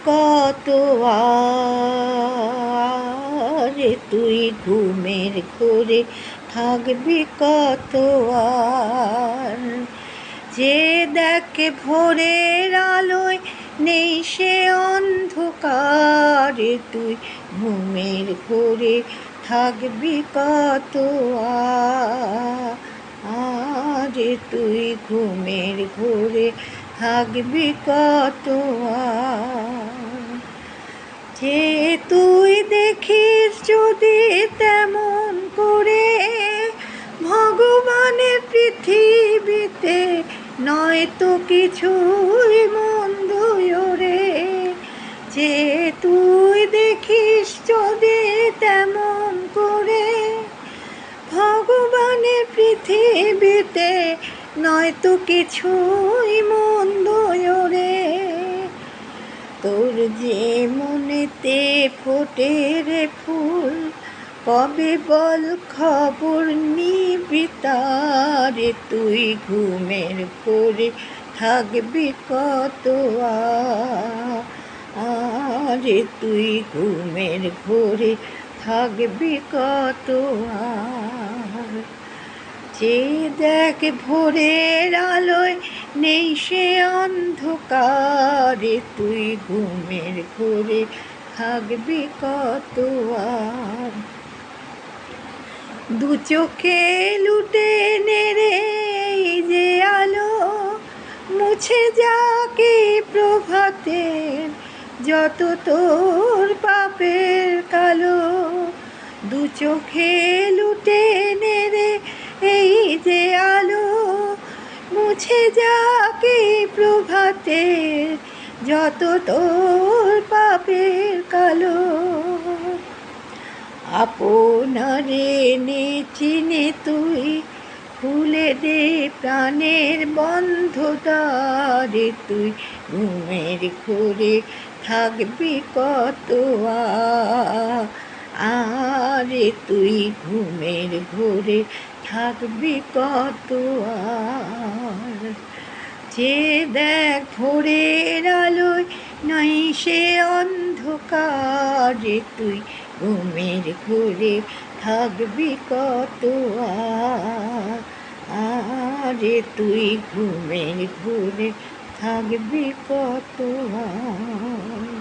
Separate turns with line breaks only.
কত আর, তুই ঘুমের ঘোরে থাকবি কত আর। যে দেখে ভোরের আলোয় নেই সে অন্ধকার, তুই ঘুমের ঘোরে থাকবি কত আর, তুই ঘুমের ঘোরে থাকবি কত আর। যে তুই দেখিস যদি তেমন করে ভগবানের পৃথিবীতে নয়তো কিছুই মন্দ রে। যে তুই দেখিস যদি তেমন করে ভগবানের পৃথিবীতে নয়তো কিছুই মন্দ রে। তোর যে মনেতে ফোটে রে ফুল, কবে বল খবর নিবি তার, তুই ঘুমের ঘোরে থাকবি কত আর, তুই ঘুমের ঘোরে থাকবি কত আর। যে দেখ ভোরের আলোয় নেই সে অন্ধকার, তুই ঘুমের ঘোরে থাকবি কত আর। দু চোখে লুটে নেড়ে যে আলো মুছে যাকে প্রভাতের যত তোর পাপের কালো। দু চোখে লুটে নেড়ে এই যে আলো মুছে যাকে প্রভাতের যত তোর পাপের কালো। আপনারে নে চিনে তুই খুলে দে প্রাণের বন্ধ দ্বার, তুই ঘুমের ঘোরে থাকবি কত আর, তুই ঘুমের ঘোরে থাকবি কত আর। যে দেখ ভোরের আলোয় নাই সে অন্ধকার, তুই ঘুমের ঘোরে থাকবি কত আর, তুই ঘুমের ঘোরে থাকবি কত আর।